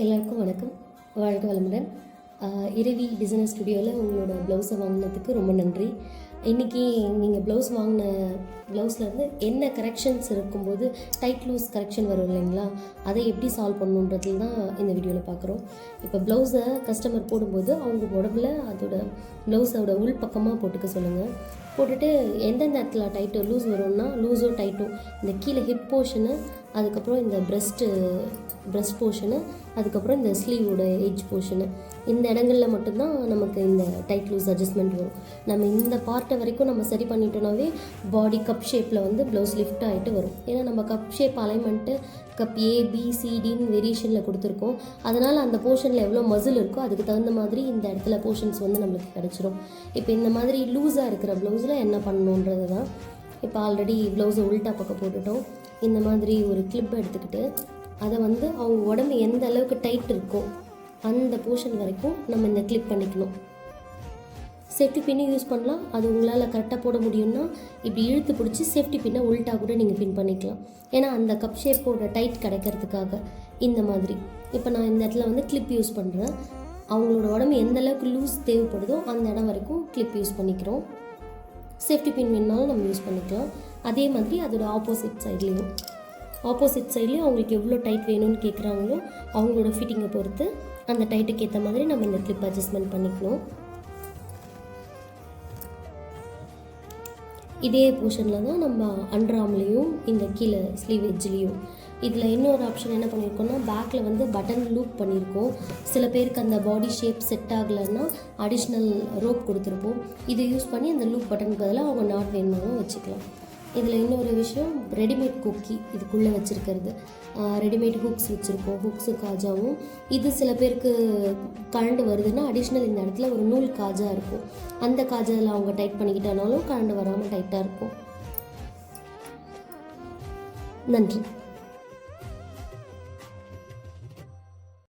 எல்லாருக்கும் வணக்கம். வாழ்க வளமுடன். இரவி டிசைனர் ஸ்டுடியோவில் உங்களோட ப்ளவுஸை வாங்கினதுக்கு ரொம்ப நன்றி. இன்றைக்கி நீங்கள் ப்ளவுஸ் வாங்கின ப்ளவுஸ்லேருந்து என்ன கரெக்ஷன்ஸ் இருக்கும்போது டைட் லூஸ் கரெக்ஷன் வரும் இல்லைங்களா, அதை எப்படி சால்வ் பண்ணணுன்றதுல தான் இந்த வீடியோவில் பார்க்குறோம். இப்போ ப்ளவுஸை கஸ்டமர் போடும்போது அவங்க உடம்புல ப்ளவுஸோட உள் பக்கமாக போட்டுக்க சொல்லுங்கள். போட்டுட்டு எந்தெந்த இடத்துல டைட்டோ லூஸ் வரும்னா லூஸோ டைட்டோ இந்த கீழே ஹிப் போர்ஷனு, அதுக்கப்புறம் இந்த ப்ரெஸ்ட் போர்ஷனு, அதுக்கப்புறம் இந்த ஸ்லீவோட எட்ஜ் போர்ஷனு, இந்த இடங்களில் மட்டும்தான் நமக்கு இந்த டைட் லூஸ் அட்ஜஸ்ட்மெண்ட் வரும். நம்ம இந்த பார்ட்டை வரைக்கும் நம்ம சரி பண்ணிட்டோன்னாவே பாடி கப் ஷேப்பில் ப்ளவுஸ் லிஃப்ட் ஆகிட்டு வரும். ஏன்னா நம்ம கப் ஷேப் அலைன்மெண்ட்டு கப் ஏபிசிடின்னு வேரியேஷனில் கொடுத்துருக்கோம். அதனால் அந்த போர்ஷனில் எவ்வளோ மசில் இருக்கோ அதுக்கு தகுந்த மாதிரி இந்த இடத்துல போர்ஷன்ஸ் நம்மளுக்கு கிடச்சிரும். இப்போ இந்த மாதிரி லூஸாக இருக்கிற ப்ளவுஸில் என்ன பண்ணணுன்றது தான். இப்போ ஆல்ரெடி ப்ளவுஸை உல்ட்டா பக்கம் போட்டுட்டோம். இந்த மாதிரி ஒரு கிளிப் எடுத்துக்கிட்டு அதை அவங்க உடம்பு எந்த அளவுக்கு டைட் இருக்கோ அந்த போர்ஷன் வரைக்கும் நம்ம இந்த கிளிப் பண்ணிக்கணும். சேஃப்டி பின்னு யூஸ் பண்ணலாம். அது உங்களால் கரெக்டாக போட முடியும்னா இப்படி இழுத்து பிடிச்சி சேஃப்டி பின்னை உல்ட்டா கூட நீங்கள் பின் பண்ணிக்கலாம். ஏன்னா அந்த கப் ஷேப்போட டைட் கிடைக்கிறதுக்காக இந்த மாதிரி. இப்போ நான் இந்த இடத்துல கிளிப் யூஸ் பண்ணுறேன். அவங்களோட உடம்பு எந்த அளவுக்கு லூஸ் தேவைப்படுதோ அந்த இடம் வரைக்கும் கிளிப் யூஸ் பண்ணிக்கிறோம். சேஃப்டி பின் வேணுனாலும் நம்ம யூஸ் பண்ணிக்கலாம். அதே மாதிரி அதோட ஆப்போசிட் சைட்லேயும் அவங்களுக்கு எவ்வளோ டைட் வேணும்னு கேட்குறாங்களோ அவங்களோட ஃபிட்டிங்கை பொறுத்து அந்த டைட்டுக்கு ஏற்ற மாதிரி நம்ம இந்த கிளிப் அட்ஜஸ்ட்மெண்ட் பண்ணிக்கணும். இதே போர்ஷனில் தான் நம்ம அண்டர்ஆர்ம்லேயும் இந்த கீழே ஸ்லீவ் எட்ஜ்லேயும். இதில் இன்னொரு ஆப்ஷன் என்ன பண்ணியிருக்கோம்னா பேக்கில் பட்டன் லூப் பண்ணியிருக்கோம். சில பேருக்கு அந்த பாடி ஷேப் செட் ஆகலைன்னா அடிஷ்னல் ரோப் கொடுத்துருப்போம். இதை யூஸ் பண்ணி அந்த லூப் பட்டனுக்கு பதிலாக அவங்க நாட் வேணுனாலும் வச்சுக்கலாம். இதில் இன்னொரு விஷயம், ரெடிமேட் கொக்கி இதுக்குள்ளே வச்சுருக்கிறது. ரெடிமேட் ஹுக்ஸ் வச்சுருக்கோம். ஹுக்ஸு காஜாவும் இது சில பேருக்கு கரண்டு வருதுன்னா அடிஷ்னல் இந்த இடத்துல ஒரு நூல் காஜா இருக்கும். அந்த காஜாவில் அவங்க டைட் பண்ணிக்கிட்டாலும் கரண்டு வராமல் டைட்டாக இருக்கும். நன்றி.